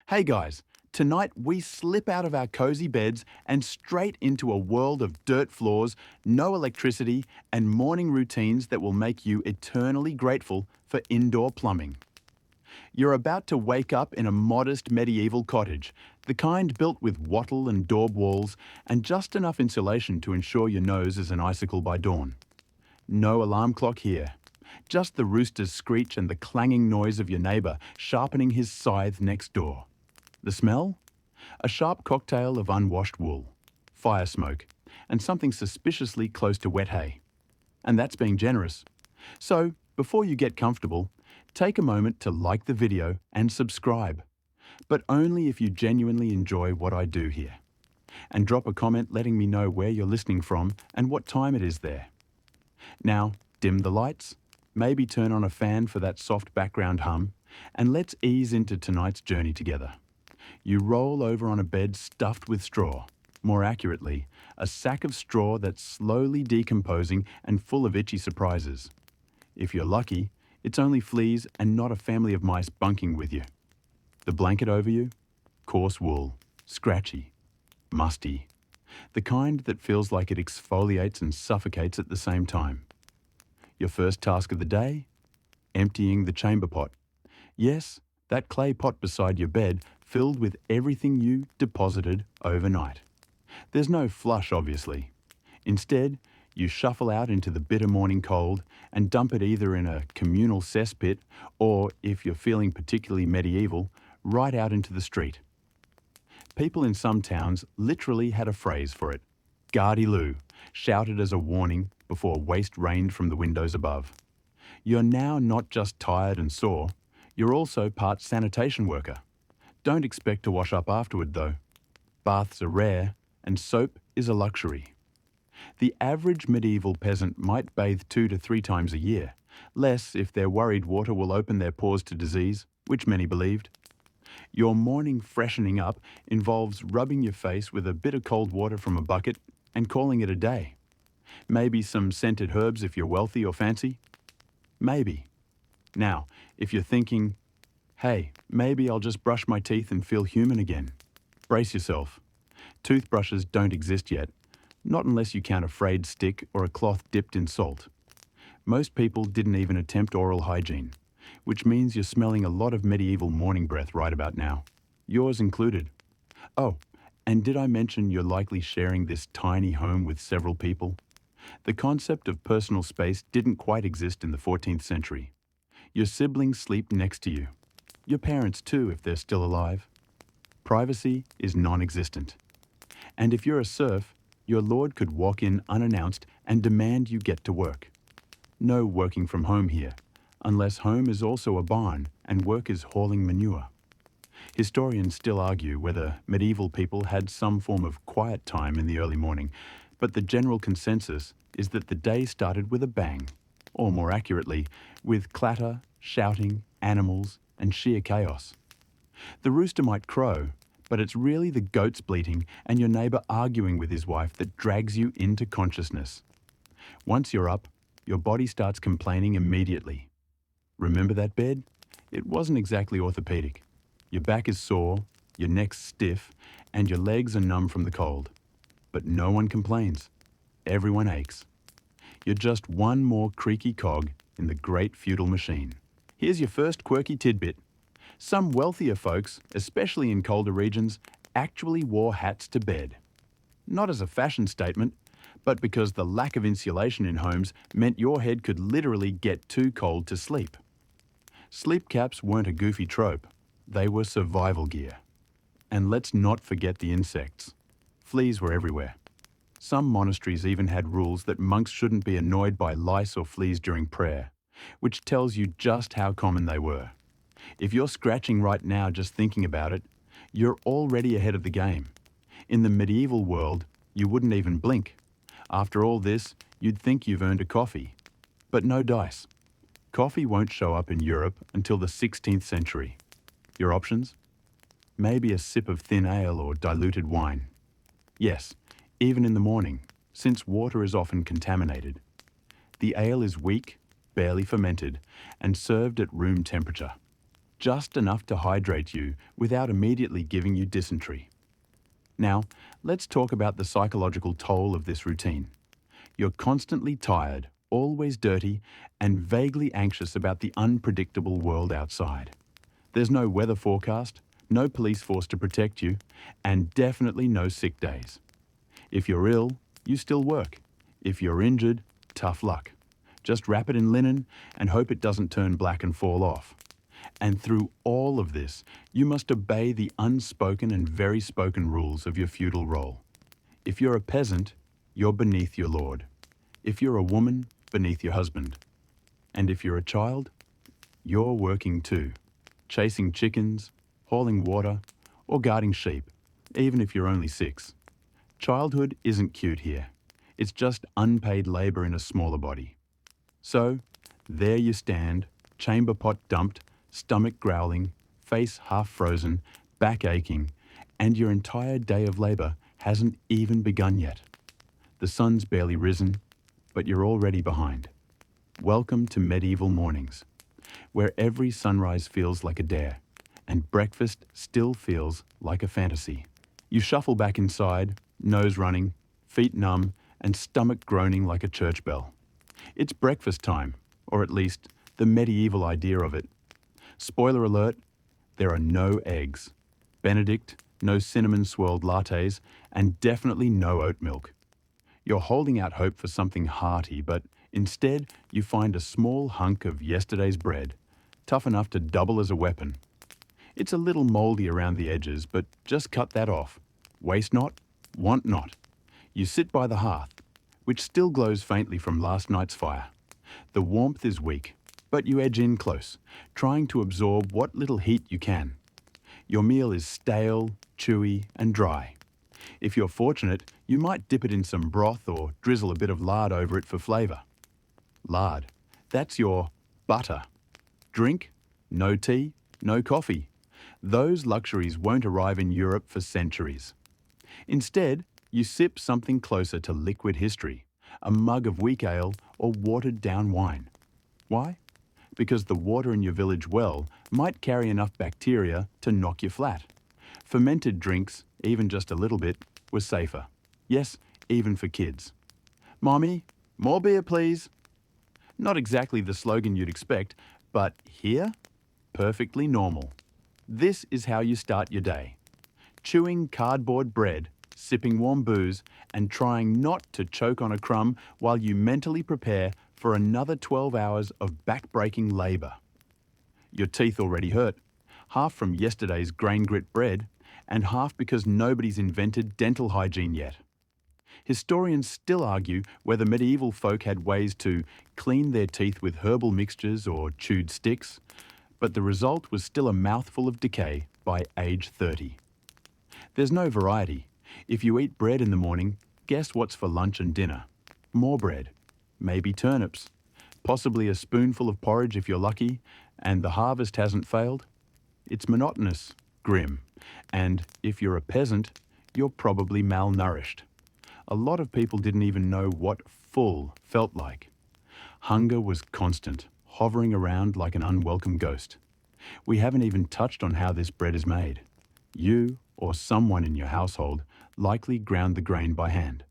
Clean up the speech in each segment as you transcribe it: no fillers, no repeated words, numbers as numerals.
Hey guys, tonight we slip out of our cozy beds and straight into a world of dirt floors, no electricity, and morning routines that will make you eternally grateful for indoor plumbing. You're about to wake up in a modest medieval cottage, the kind built with wattle and daub walls and just enough insulation to ensure your nose is an icicle by dawn. No alarm clock here. Just the rooster's screech and the clanging noise of your neighbour sharpening his scythe next door. The smell? A sharp cocktail of unwashed wool, fire smoke, and something suspiciously close to wet hay. And that's being generous. So, before you get comfortable, take a moment to like the video and subscribe. But only if you genuinely enjoy what I do here. And drop a comment letting me know where you're listening from and what time it is there. Now, dim the lights, maybe turn on a fan for that soft background hum, and let's ease into tonight's journey together. You roll over on a bed stuffed with straw, more accurately, a sack of straw that's slowly decomposing and full of itchy surprises. If you're lucky, it's only fleas and not a family of mice bunking with you. The blanket over you? Coarse wool, scratchy, musty. The kind that feels like it exfoliates and suffocates at the same time. Your first task of the day? Emptying the chamber pot. Yes, that clay pot beside your bed filled with everything you deposited overnight. There's no flush, obviously. Instead, you shuffle out into the bitter morning cold and dump it either in a communal cesspit or, if you're feeling particularly medieval, right out into the street. People in some towns literally had a phrase for it. Gardy-loo, shouted as a warning before waste rained from the windows above. You're now not just tired and sore, you're also part sanitation worker. Don't expect to wash up afterward though. Baths are rare and soap is a luxury. The average medieval peasant might bathe 2 to 3 times a year, less if they're worried water will open their pores to disease, which many believed. Your morning freshening up involves rubbing your face with a bit of cold water from a bucket and calling it a day. Maybe some scented herbs if you're wealthy or fancy. Maybe. Now, if you're thinking, hey, maybe I'll just brush my teeth and feel human again. Brace yourself. Toothbrushes don't exist yet, not unless you count a frayed stick or a cloth dipped in salt. Most people didn't even attempt oral hygiene, which means you're smelling a lot of medieval morning breath right about now, yours included. Oh, and did I mention you're likely sharing this tiny home with several people? The concept of personal space didn't quite exist in the 14th century. Your siblings sleep next to you. Your parents too, if they're still alive. Privacy is non-existent. And if you're a serf, your lord could walk in unannounced and demand you get to work. No working from home here, unless home is also a barn and work is hauling manure. Historians still argue whether medieval people had some form of quiet time in the early morning, but the general consensus is that the day started with a bang, or more accurately, with clatter, shouting, animals, and sheer chaos. The rooster might crow, but it's really the goats bleating and your neighbour arguing with his wife that drags you into consciousness. Once you're up, your body starts complaining immediately. Remember that bed? It wasn't exactly orthopedic. Your back is sore, your neck's stiff, and your legs are numb from the cold. But no one complains. Everyone aches. You're just one more creaky cog in the great feudal machine. Here's your first quirky tidbit. Some wealthier folks, especially in colder regions, actually wore hats to bed. Not as a fashion statement, but because the lack of insulation in homes meant your head could literally get too cold to sleep. Sleep caps weren't a goofy trope, they were survival gear. And let's not forget the insects. Fleas were everywhere. Some monasteries even had rules that monks shouldn't be annoyed by lice or fleas during prayer, which tells you just how common they were. If you're scratching right now just thinking about it, you're already ahead of the game. In the medieval world, you wouldn't even blink. After all this, you'd think you've earned a coffee. But no dice. Coffee won't show up in Europe until the 16th century. Your options? Maybe a sip of thin ale or diluted wine. Yes, even in the morning, since water is often contaminated. The ale is weak, barely fermented, and served at room temperature. just enough to hydrate you without immediately giving you dysentery. Now, let's talk about the psychological toll of this routine. You're constantly tired, always dirty, and vaguely anxious about the unpredictable world outside. There's no weather forecast, no police force to protect you, and definitely no sick days. If you're ill, you still work. If you're injured, tough luck. Just wrap it in linen and hope it doesn't turn black and fall off. And through all of this, you must obey the unspoken and very spoken rules of your feudal role. If you're a peasant, you're beneath your lord. If you're a woman, beneath your husband. And if you're a child, you're working too, chasing chickens, hauling water, or guarding sheep, even if you're only 6. Childhood isn't cute here. It's just unpaid labor in a smaller body. So, there you stand, chamber pot dumped, stomach growling, face half frozen, back aching, and your entire day of labor hasn't even begun yet. The sun's barely risen, but you're already behind. Welcome to medieval mornings, where every sunrise feels like a dare, and breakfast still feels like a fantasy. You shuffle back inside, nose running, feet numb, and stomach groaning like a church bell. It's breakfast time, or at least the medieval idea of it. Spoiler alert, there are no eggs. Benedict, no cinnamon swirled lattes, and definitely no oat milk. You're holding out hope for something hearty, but instead you find a small hunk of yesterday's bread, tough enough to double as a weapon. It's a little moldy around the edges, but just cut that off. Waste not, want not. You sit by the hearth, which still glows faintly from last night's fire. The warmth is weak, but you edge in close, trying to absorb what little heat you can. Your meal is stale, chewy, and dry. If you're fortunate, you might dip it in some broth or drizzle a bit of lard over it for flavour. Lard, that's your butter. Drink, no tea, no coffee. Those luxuries won't arrive in Europe for centuries. Instead, you sip something closer to liquid history, a mug of weak ale or watered down wine. Why? Because the water in your village well might carry enough bacteria to knock you flat. Fermented drinks, even just a little bit, were safer. Yes, even for kids. Mommy, more beer please. Not exactly the slogan you'd expect, but here, perfectly normal. This is how you start your day. Chewing cardboard bread, sipping warm booze, and trying not to choke on a crumb while you mentally prepare for another 12 hours of back-breaking labour. Your teeth already hurt, half from yesterday's grain grit bread, and half because nobody's invented dental hygiene yet. Historians still argue whether medieval folk had ways to clean their teeth with herbal mixtures or chewed sticks, but the result was still a mouthful of decay by age 30. There's no variety. If you eat bread in the morning, guess what's for lunch and dinner? More bread, maybe turnips, possibly a spoonful of porridge if you're lucky, and the harvest hasn't failed? It's monotonous, grim, and if you're a peasant, you're probably malnourished. A lot of people didn't even know what full felt like. Hunger was constant, hovering around like an unwelcome ghost. We haven't even touched on how this bread is made. You, or someone in your household, likely ground the grain by hand.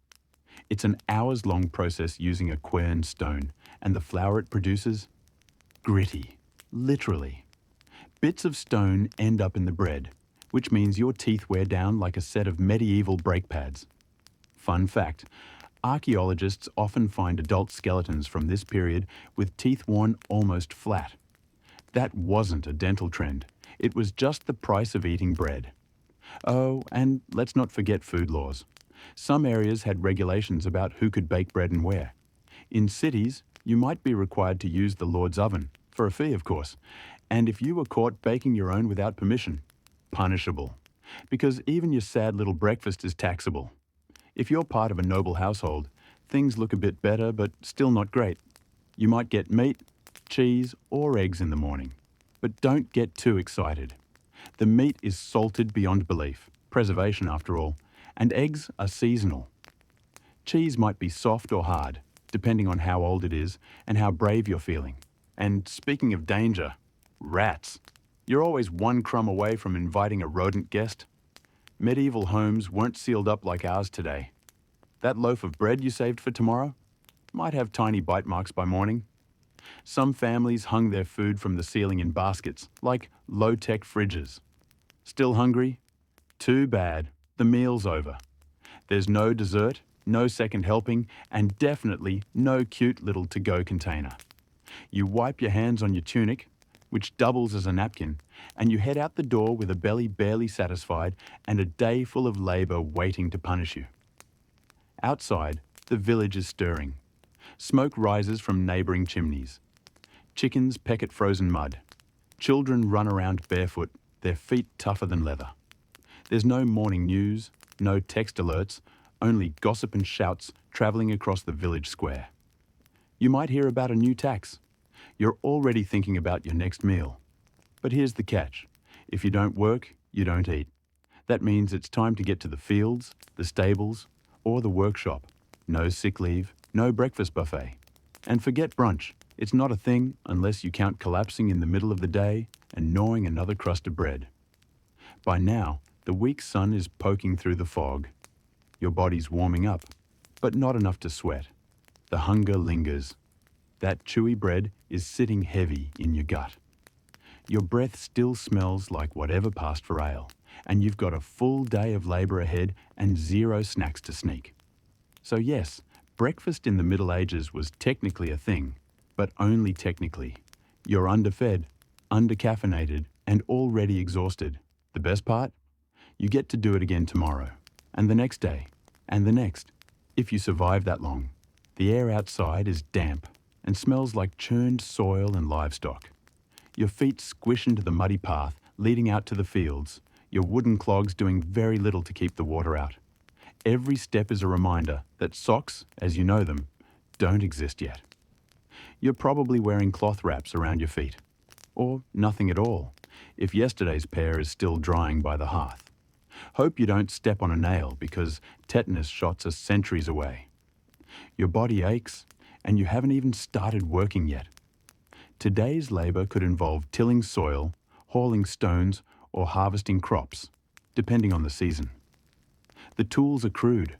It's an hours-long process using a quern stone, and the flour it produces? Gritty, literally. Bits of stone end up in the bread, which means your teeth wear down like a set of medieval brake pads. Fun fact, archaeologists often find adult skeletons from this period with teeth worn almost flat. That wasn't a dental trend. It was just the price of eating bread. Oh, and let's not forget food laws. Some areas had regulations about who could bake bread and where. In cities, you might be required to use the Lord's oven, for a fee of course, and if you were caught baking your own without permission, punishable. Because even your sad little breakfast is taxable. If you're part of a noble household, things look a bit better but still not great. You might get meat, cheese, or eggs in the morning. But don't get too excited. The meat is salted beyond belief, preservation after all, and eggs are seasonal. Cheese might be soft or hard, depending on how old it is and how brave you're feeling. And speaking of danger, rats. You're always one crumb away from inviting a rodent guest. Medieval homes weren't sealed up like ours today. That loaf of bread you saved for tomorrow might have tiny bite marks by morning. Some families hung their food from the ceiling in baskets, like low-tech fridges. Still hungry? Too bad. The meal's over. There's no dessert, no second helping, and definitely no cute little to-go container. You wipe your hands on your tunic, which doubles as a napkin, and you head out the door with a belly barely satisfied and a day full of labour waiting to punish you. Outside, the village is stirring. Smoke rises from neighbouring chimneys. Chickens peck at frozen mud. Children run around barefoot, their feet tougher than leather. There's no morning news, no text alerts, only gossip and shouts travelling across the village square. You might hear about a new tax. You're already thinking about your next meal. But here's the catch. If you don't work, you don't eat. That means it's time to get to the fields, the stables, or the workshop. No sick leave, no breakfast buffet. And forget brunch. It's not a thing unless you count collapsing in the middle of the day and gnawing another crust of bread. By now, the weak sun is poking through the fog. Your body's warming up, but not enough to sweat. The hunger lingers. That chewy bread is sitting heavy in your gut. Your breath still smells like whatever passed for ale, and you've got a full day of labour ahead and 0 snacks to sneak. So yes, breakfast in the Middle Ages was technically a thing, but only technically. You're underfed, undercaffeinated, and already exhausted. The best part? You get to do it again tomorrow, and the next day, and the next, if you survive that long. The air outside is damp and smells like churned soil and livestock. Your feet squish into the muddy path leading out to the fields, your wooden clogs doing very little to keep the water out. Every step is a reminder that socks, as you know them, don't exist yet. You're probably wearing cloth wraps around your feet, or nothing at all, if yesterday's pair is still drying by the hearth. Hope you don't step on a nail because tetanus shots are centuries away. Your body aches, and you haven't even started working yet. Today's labour could involve tilling soil, hauling stones, or harvesting crops, depending on the season. The tools are crude.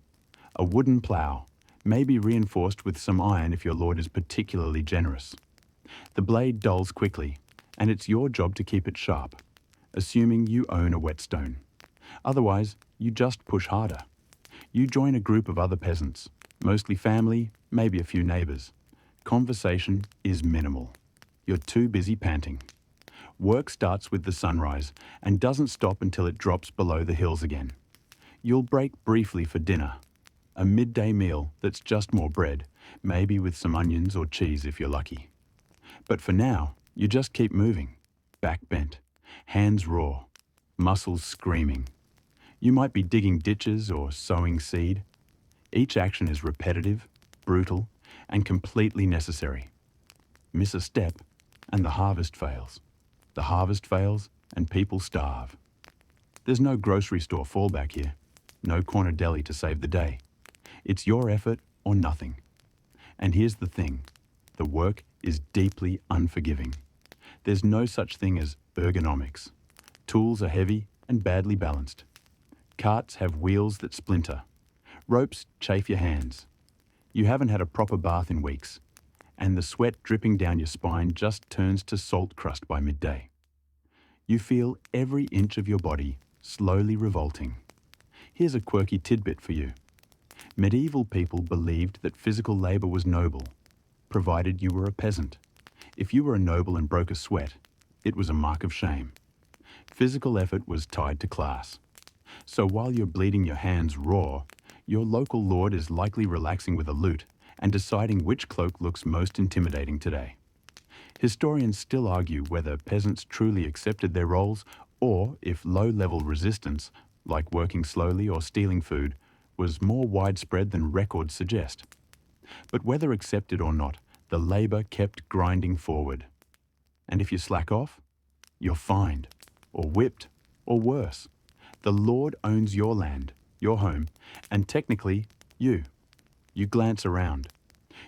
A wooden plough, maybe reinforced with some iron if your lord is particularly generous. The blade dulls quickly, and it's your job to keep it sharp, assuming you own a whetstone. Otherwise, you just push harder. You join a group of other peasants, mostly family, maybe a few neighbours. Conversation is minimal. You're too busy panting. Work starts with the sunrise and doesn't stop until it drops below the hills again. You'll break briefly for dinner, a midday meal that's just more bread, maybe with some onions or cheese if you're lucky. But for now, you just keep moving, back bent, hands raw, muscles screaming. You might be digging ditches or sowing seed. Each action is repetitive, brutal, and completely necessary. Miss a step, and the harvest fails. The harvest fails, and people starve. There's no grocery store fallback here, no corner deli to save the day. It's your effort or nothing. And here's the thing, the work is deeply unforgiving. There's no such thing as ergonomics. Tools are heavy and badly balanced. Carts have wheels that splinter. Ropes chafe your hands. You haven't had a proper bath in weeks, and the sweat dripping down your spine just turns to salt crust by midday. You feel every inch of your body slowly revolting. Here's a quirky tidbit for you. Medieval people believed that physical labour was noble, provided you were a peasant. If you were a noble and broke a sweat, it was a mark of shame. Physical effort was tied to class. So while you're bleeding your hands raw, your local lord is likely relaxing with a lute and deciding which cloak looks most intimidating today. Historians still argue whether peasants truly accepted their roles or if low-level resistance, like working slowly or stealing food, was more widespread than records suggest. But whether accepted or not, the labour kept grinding forward. And if you slack off, you're fined, or whipped, or worse. The Lord owns your land, your home, and technically, you. You glance around.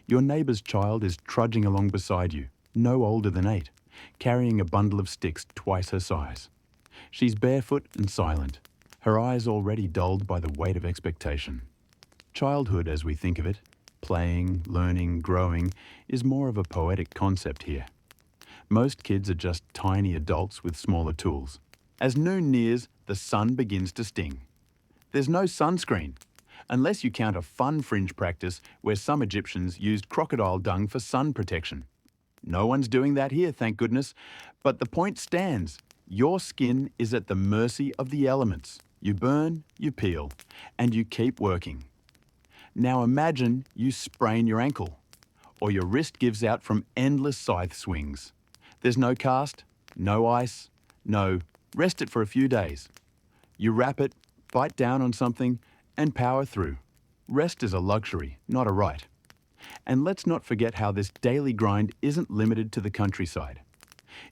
Your neighbour's child is trudging along beside you, no older than 8, carrying a bundle of sticks twice her size. She's barefoot and silent, her eyes already dulled by the weight of expectation. Childhood, as we think of it, playing, learning, growing, is more of a poetic concept here. Most kids are just tiny adults with smaller tools. As noon nears, the sun begins to sting. There's no sunscreen, unless you count a fun fringe practice where some Egyptians used crocodile dung for sun protection. No one's doing that here, thank goodness, but the point stands. Your skin is at the mercy of the elements. You burn, you peel, and you keep working. Now imagine you sprain your ankle, or your wrist gives out from endless scythe swings. There's no cast, no ice, no rest it for a few days. You wrap it, bite down on something, and power through. Rest is a luxury, not a right. And let's not forget how this daily grind isn't limited to the countryside.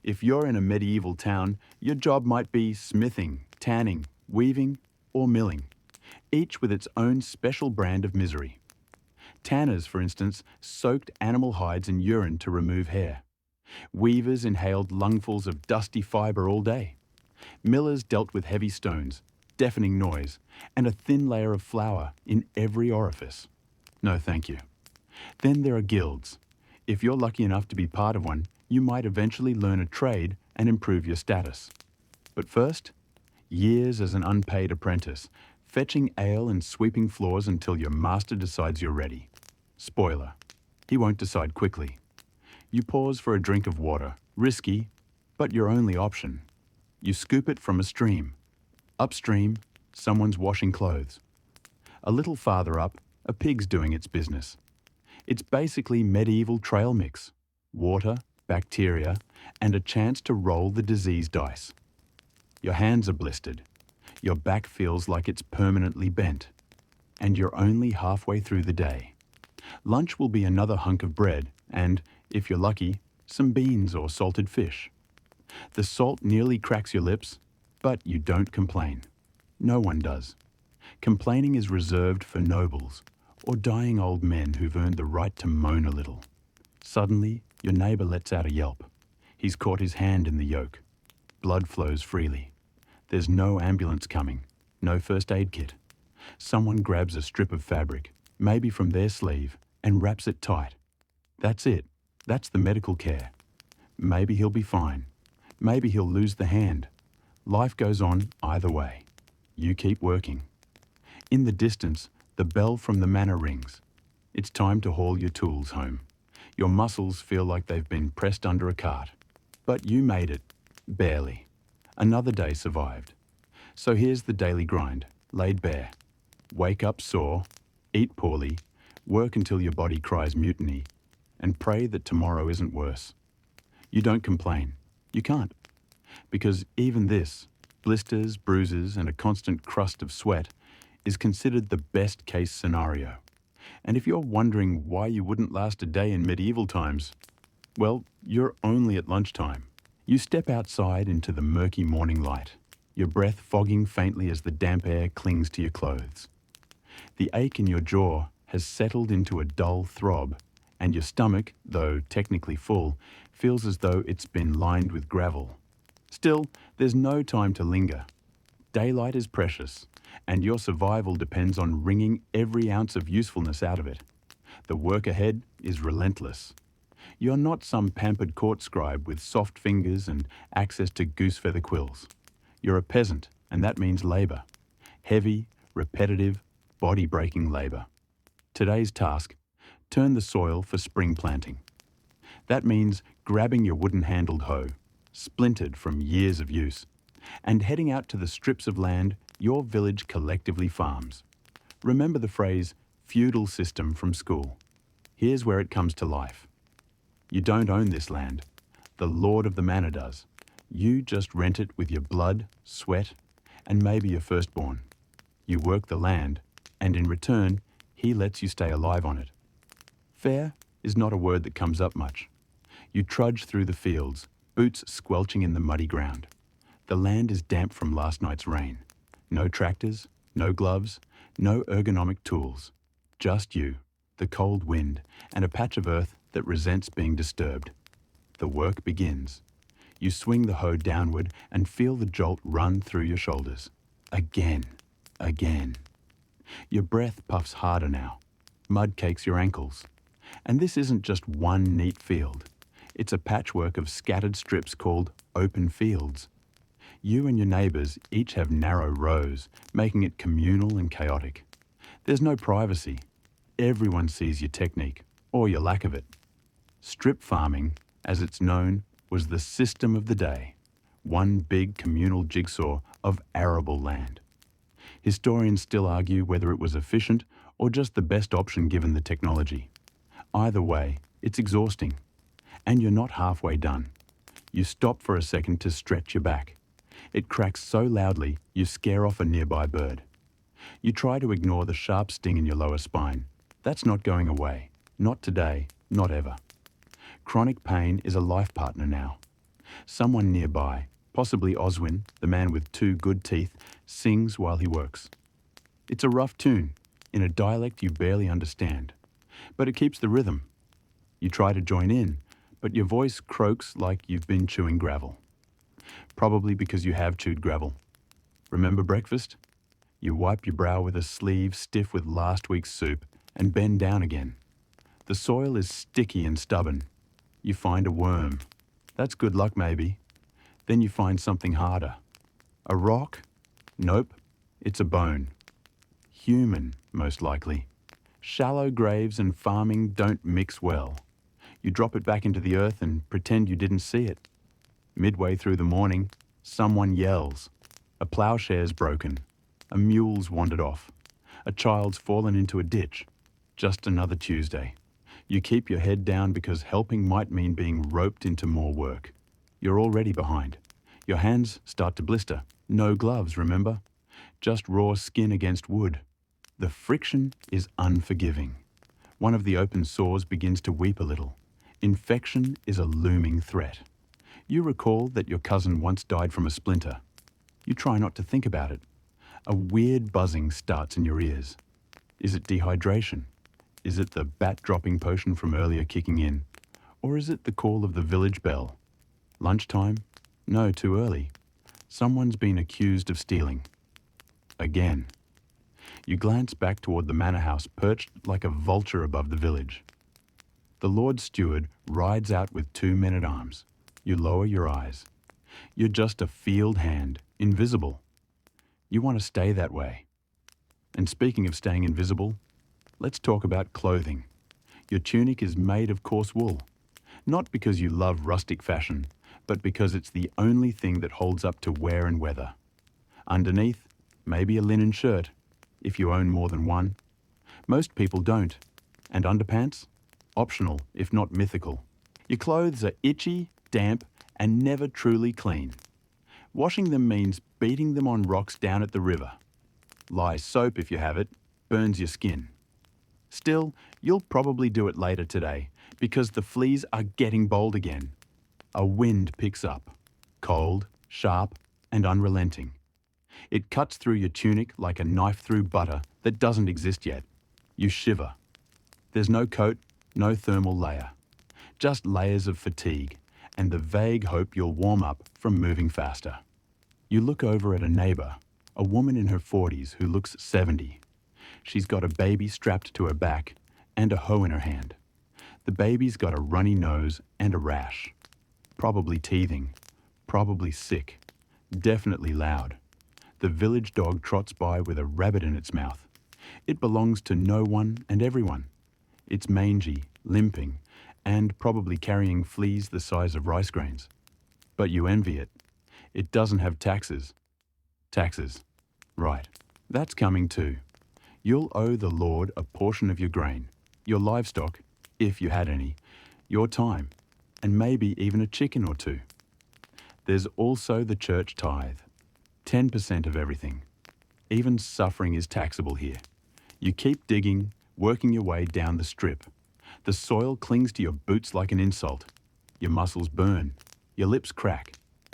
If you're in a medieval town, your job might be smithing, tanning, weaving, or milling, each with its own special brand of misery. Tanners, for instance, soaked animal hides in urine to remove hair. Weavers inhaled lungfuls of dusty fibre all day. Millers dealt with heavy stones, deafening noise, and a thin layer of flour in every orifice. No, thank you. Then there are guilds. If you're lucky enough to be part of one, you might eventually learn a trade and improve your status. But first, years as an unpaid apprentice, fetching ale and sweeping floors until your master decides you're ready. Spoiler, he won't decide quickly. You pause for a drink of water, risky, but your only option. You scoop it from a stream. Upstream, someone's washing clothes. A little farther up, a pig's doing its business. It's basically medieval trail mix. Water, bacteria, and a chance to roll the disease dice. Your hands are blistered. Your back feels like it's permanently bent. And you're only halfway through the day. Lunch will be another hunk of bread and, if you're lucky, some beans or salted fish. The salt nearly cracks your lips, but you don't complain. No one does. Complaining is reserved for nobles or dying old men who've earned the right to moan a little. Suddenly, your neighbour lets out a yelp. He's caught his hand in the yoke. Blood flows freely. There's no ambulance coming, no first aid kit. Someone grabs a strip of fabric, maybe from their sleeve, and wraps it tight. That's it. That's the medical care. Maybe he'll be fine. Maybe he'll lose the hand. Life goes on either way. You keep working. In the distance, the bell from the manor rings. It's time to haul your tools home. Your muscles feel like they've been pressed under a cart. But you made it. Barely. Another day survived. So here's the daily grind, laid bare. Wake up sore, eat poorly, work until your body cries mutiny, and pray that tomorrow isn't worse. You don't complain. You can't. Because even this, blisters, bruises, and a constant crust of sweat, is considered the best case scenario. And if you're wondering why you wouldn't last a day in medieval times, well, you're only at lunchtime. You step outside into the murky morning light, your breath fogging faintly as the damp air clings to your clothes. The ache in your jaw has settled into a dull throb, and your stomach, though technically full, feels as though it's been lined with gravel. Still, there's no time to linger. Daylight is precious, and your survival depends on wringing every ounce of usefulness out of it. The work ahead is relentless. You're not some pampered court scribe with soft fingers and access to goose-feather quills. You're a peasant, and that means labour. Heavy, repetitive, body-breaking labour. Today's task: turn the soil for spring planting. That means grabbing your wooden-handled hoe, splintered from years of use, and heading out to the strips of land your village collectively farms. Remember the phrase, feudal system from school. Here's where it comes to life. You don't own this land. The lord of the manor does. You just rent it with your blood, sweat, and maybe your firstborn. You work the land, and in return, he lets you stay alive on it. Fair is not a word that comes up much. You trudge through the fields, boots squelching in the muddy ground. The land is damp from last night's rain. No tractors, no gloves, no ergonomic tools. Just you, the cold wind, and a patch of earth that resents being disturbed. The work begins. You swing the hoe downward and feel the jolt run through your shoulders. Again, again. Your breath puffs harder now. Mud cakes your ankles. And this isn't just one neat field. It's a patchwork of scattered strips called open fields. You and your neighbours each have narrow rows, making it communal and chaotic. There's no privacy. Everyone sees your technique, or your lack of it. Strip farming, as it's known, was the system of the day. One big communal jigsaw of arable land. Historians still argue whether it was efficient or just the best option given the technology. Either way, it's exhausting. And you're not halfway done. You stop for a second to stretch your back. It cracks so loudly you scare off a nearby bird. You try to ignore the sharp sting in your lower spine. That's not going away. Not today, not ever. Chronic pain is a life partner now. Someone nearby, possibly Oswin, the man with 2 good teeth, sings while he works. It's a rough tune, in a dialect you barely understand. But it keeps the rhythm. You try to join in, but your voice croaks like you've been chewing gravel. Probably because you have chewed gravel. Remember breakfast? You wipe your brow with a sleeve stiff with last week's soup and bend down again. The soil is sticky and stubborn. You find a worm. That's good luck maybe. Then you find something harder. A rock? Nope, it's a bone. Human, most likely. Shallow graves and farming don't mix well. You drop it back into the earth and pretend you didn't see it. Midway through the morning, someone yells. A ploughshare's broken. A mule's wandered off. A child's fallen into a ditch. Just another Tuesday. You keep your head down because helping might mean being roped into more work. You're already behind. Your hands start to blister. No gloves, remember? Just raw skin against wood. The friction is unforgiving. One of the open sores begins to weep a little. Infection is a looming threat. You recall that your cousin once died from a splinter. You try not to think about it. A weird buzzing starts in your ears. Is it dehydration? Is it the bat-dropping potion from earlier kicking in? Or is it the call of the village bell? Lunchtime? No, too early. Someone's been accused of stealing. Again. You glance back toward the manor house perched like a vulture above the village. The Lord Steward rides out with 2 men-at-arms. You lower your eyes. You're just a field hand, invisible. You want to stay that way. And speaking of staying invisible, let's talk about clothing. Your tunic is made of coarse wool. Not because you love rustic fashion, but because it's the only thing that holds up to wear and weather. Underneath, maybe a linen shirt, if you own more than one. Most people don't. And underpants? Optional, if not mythical. Your clothes are itchy, damp, and never truly clean. Washing them means beating them on rocks down at the river. Lye soap, if you have it, burns your skin. Still, you'll probably do it later today, because the fleas are getting bold again. A wind picks up. Cold, sharp, and unrelenting. It cuts through your tunic like a knife through butter that doesn't exist yet. You shiver. There's no coat, no thermal layer. Just layers of fatigue, and the vague hope you'll warm up from moving faster. You look over at a neighbour, a woman in her 40s who looks 70. She's got a baby strapped to her back and a hoe in her hand. The baby's got a runny nose and a rash. Probably teething, probably sick, definitely loud. The village dog trots by with a rabbit in its mouth. It belongs to no one and everyone. It's mangy, limping, and probably carrying fleas the size of rice grains. But you envy it. It doesn't have taxes. Taxes. Right. That's coming too. You'll owe the Lord a portion of your grain, your livestock, if you had any, your time, and maybe even a chicken or two. There's also the church tithe, 10% of everything. Even suffering is taxable here. You keep digging, working your way down the strip. The soil clings to your boots like an insult. Your muscles burn. Your lips crack.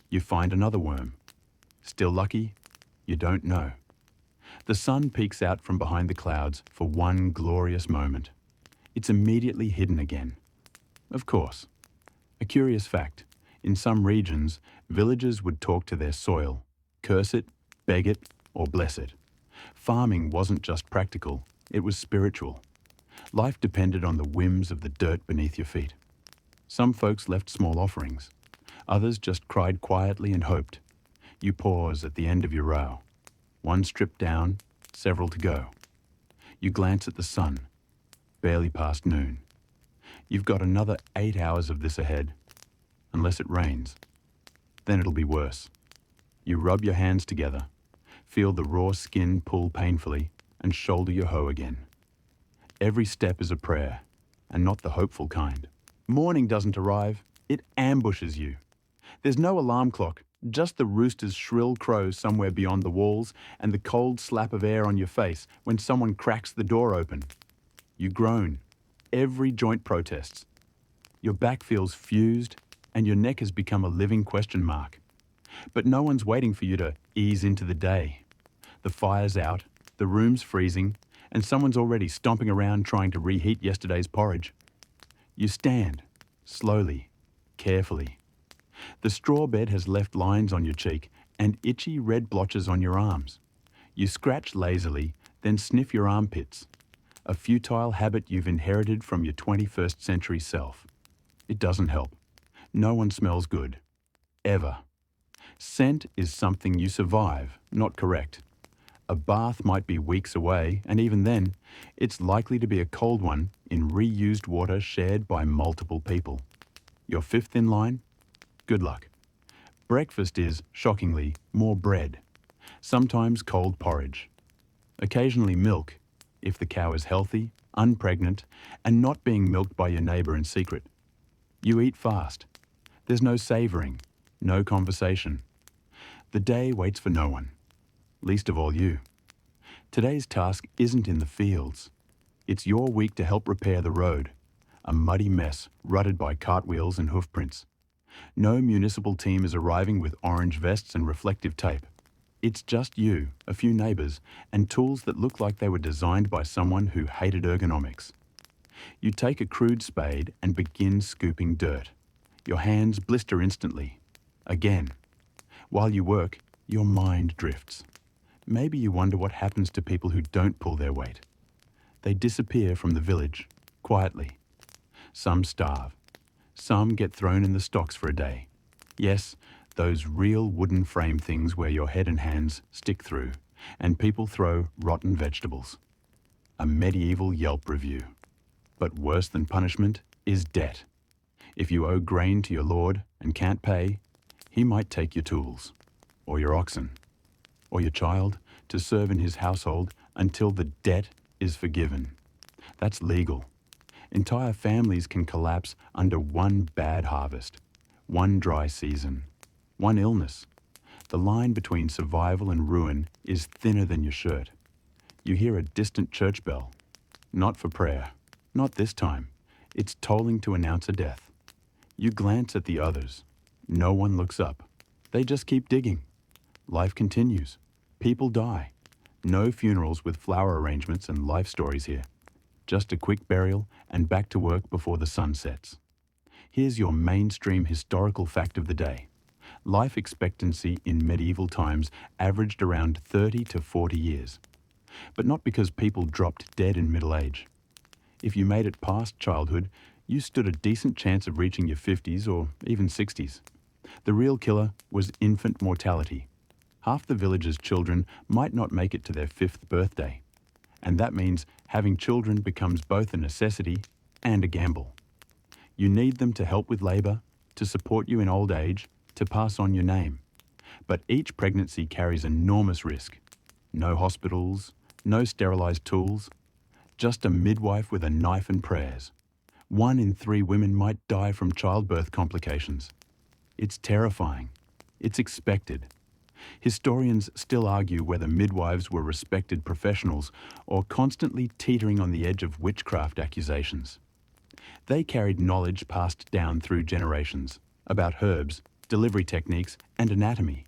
You find another worm. Still lucky? You don't know. The sun peeks out from behind the clouds for one glorious moment. It's immediately hidden again. Of course. A curious fact. In some regions, villagers would talk to their soil, curse it, beg it, or bless it. Farming wasn't just practical, it was spiritual. Life depended on the whims of the dirt beneath your feet. Some folks left small offerings. Others just cried quietly and hoped. You pause at the end of your row. One strip down, several to go. You glance at the sun, barely past noon. You've got another 8 hours of this ahead, unless it rains. Then it'll be worse. You rub your hands together, feel the raw skin pull painfully, and shoulder your hoe again. Every step is a prayer, and not the hopeful kind. Morning doesn't arrive, it ambushes you. There's no alarm clock, just the rooster's shrill crow somewhere beyond the walls and the cold slap of air on your face when someone cracks the door open. You groan. Every joint protests. Your back feels fused and your neck has become a living question mark. But no one's waiting for you to ease into the day. The fire's out, the room's freezing, and someone's already stomping around trying to reheat yesterday's porridge. You stand, slowly, carefully. The straw bed has left lines on your cheek and itchy red blotches on your arms. You scratch lazily, then sniff your armpits, a futile habit you've inherited from your 21st century self. It doesn't help. No one smells good. Ever. Scent is something you survive, not correct. A bath might be weeks away, and even then, it's likely to be a cold one in reused water shared by multiple people. You're fifth in line? Good luck. Breakfast is, shockingly, more bread. Sometimes cold porridge. Occasionally milk, if the cow is healthy, unpregnant, and not being milked by your neighbour in secret. You eat fast. There's no savouring, no conversation. The day waits for no one, least of all you. Today's task isn't in the fields. It's your week to help repair the road, a muddy mess rutted by cartwheels and hoofprints. No municipal team is arriving with orange vests and reflective tape. It's just you, a few neighbours, and tools that look like they were designed by someone who hated ergonomics. You take a crude spade and begin scooping dirt. Your hands blister instantly. Again. While you work, your mind drifts. Maybe you wonder what happens to people who don't pull their weight. They disappear from the village, quietly. Some starve. Some get thrown in the stocks for a day. Yes, those real wooden frame things where your head and hands stick through, and people throw rotten vegetables. A medieval Yelp review. But worse than punishment is debt. If you owe grain to your lord and can't pay, he might take your tools, or your oxen, or your child to serve in his household until the debt is forgiven. That's legal. Entire families can collapse under one bad harvest, one dry season, one illness. The line between survival and ruin is thinner than your shirt. You hear a distant church bell. Not for prayer. Not this time. It's tolling to announce a death. You glance at the others. No one looks up. They just keep digging. Life continues. People die. No funerals with flower arrangements and life stories here. Just a quick burial and back to work before the sun sets. Here's your mainstream historical fact of the day. Life expectancy in medieval times averaged around 30 to 40 years. But not because people dropped dead in middle age. If you made it past childhood, you stood a decent chance of reaching your 50s or even 60s. The real killer was infant mortality. Half the village's children might not make it to their 5th birthday. And that means having children becomes both a necessity and a gamble. You need them to help with labour, to support you in old age, to pass on your name. But each pregnancy carries enormous risk. No hospitals, no sterilised tools, just a midwife with a knife and prayers. 1 in 3 women might die from childbirth complications. It's terrifying. It's expected. Historians still argue whether midwives were respected professionals or constantly teetering on the edge of witchcraft accusations. They carried knowledge passed down through generations about herbs, delivery techniques, and anatomy.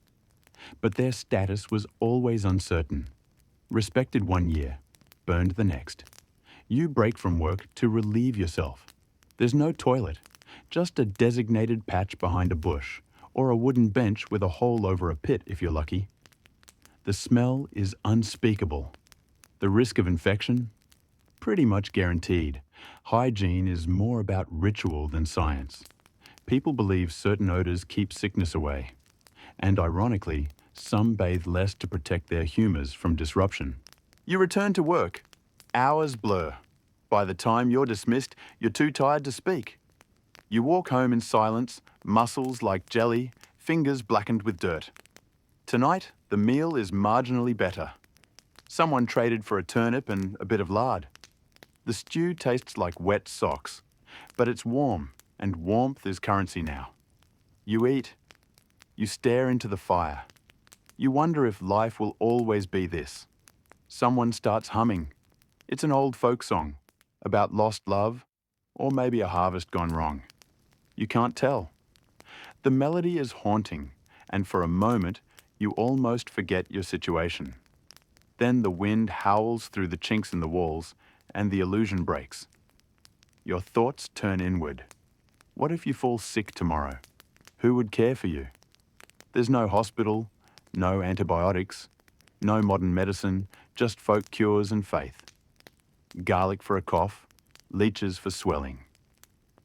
But their status was always uncertain. Respected 1 year, burned the next. You break from work to relieve yourself. There's no toilet, Just a designated patch behind a bush, or a wooden bench with a hole over a pit if you're lucky. The smell is unspeakable. The risk of infection? Pretty much guaranteed. Hygiene is more about ritual than science. People believe certain odors keep sickness away. And ironically, some bathe less to protect their humors from disruption. You return to work. Hours blur. By the time you're dismissed, you're too tired to speak. You walk home in silence, muscles like jelly, fingers blackened with dirt. Tonight, the meal is marginally better. Someone traded for a turnip and a bit of lard. The stew tastes like wet socks, but it's warm, and warmth is currency now. You eat. You stare into the fire. You wonder if life will always be this. Someone starts humming. It's an old folk song about lost love, or maybe a harvest gone wrong. You can't tell. The melody is haunting, and for a moment, you almost forget your situation. Then the wind howls through the chinks in the walls, and the illusion breaks. Your thoughts turn inward. What if you fall sick tomorrow? Who would care for you? There's no hospital, no antibiotics, no modern medicine, just folk cures and faith. Garlic for a cough, leeches for swelling.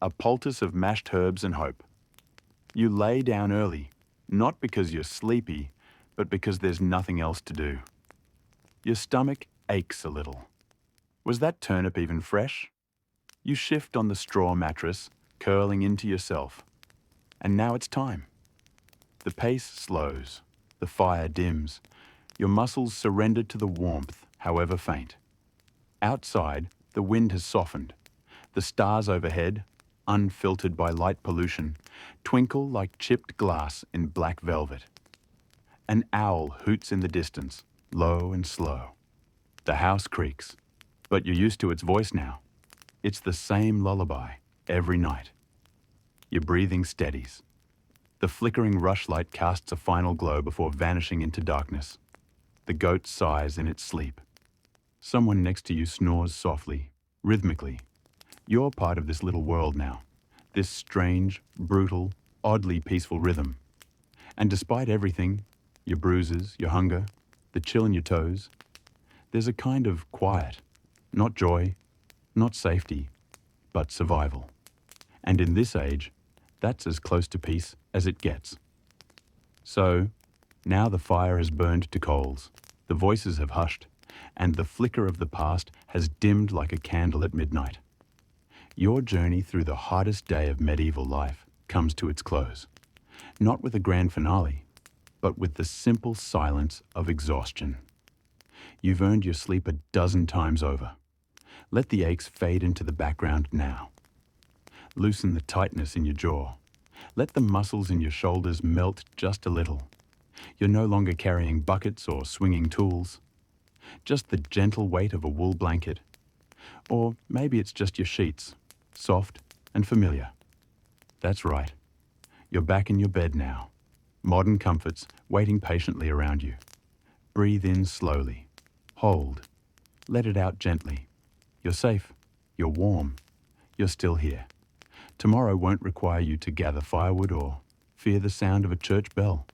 A poultice of mashed herbs and hope. You lay down early, not because you're sleepy, but because there's nothing else to do. Your stomach aches a little. Was that turnip even fresh? You shift on the straw mattress, curling into yourself. And now it's time. The pace slows, the fire dims, your muscles surrender to the warmth, however faint. Outside, the wind has softened. The stars overhead, unfiltered by light pollution, twinkle like chipped glass in black velvet. An owl hoots in the distance, low and slow. The house creaks, but you're used to its voice now. It's the same lullaby every night. Your breathing steadies. The flickering rushlight casts a final glow before vanishing into darkness. The goat sighs in its sleep. Someone next to you snores softly, rhythmically. You're part of this little world now, this strange, brutal, oddly peaceful rhythm. And despite everything, your bruises, your hunger, the chill in your toes, there's a kind of quiet, not joy, not safety, but survival. And in this age, that's as close to peace as it gets. So, now the fire has burned to coals, the voices have hushed, and the flicker of the past has dimmed like a candle at midnight. Your journey through the hardest day of medieval life comes to its close, not with a grand finale, but with the simple silence of exhaustion. You've earned your sleep a dozen times over. Let the aches fade into the background now. Loosen the tightness in your jaw. Let the muscles in your shoulders melt just a little. You're no longer carrying buckets or swinging tools. Just the gentle weight of a wool blanket. Or maybe it's just your sheets, soft and familiar. That's right. You're back in your bed now. Modern comforts waiting patiently around you. Breathe in slowly. Hold. Let it out gently. You're safe. You're warm. You're still here. Tomorrow won't require you to gather firewood or fear the sound of a church bell.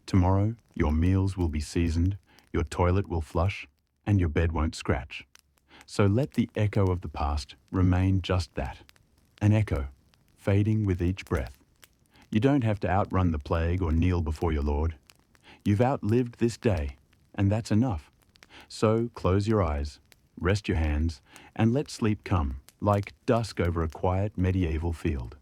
Tomorrow, your meals will be seasoned, your toilet will flush, and your bed won't scratch. So let the echo of the past remain just that, an echo, fading with each breath. You don't have to outrun the plague or kneel before your Lord. You've outlived this day, and that's enough. So close your eyes, rest your hands, and let sleep come, like dusk over a quiet medieval field.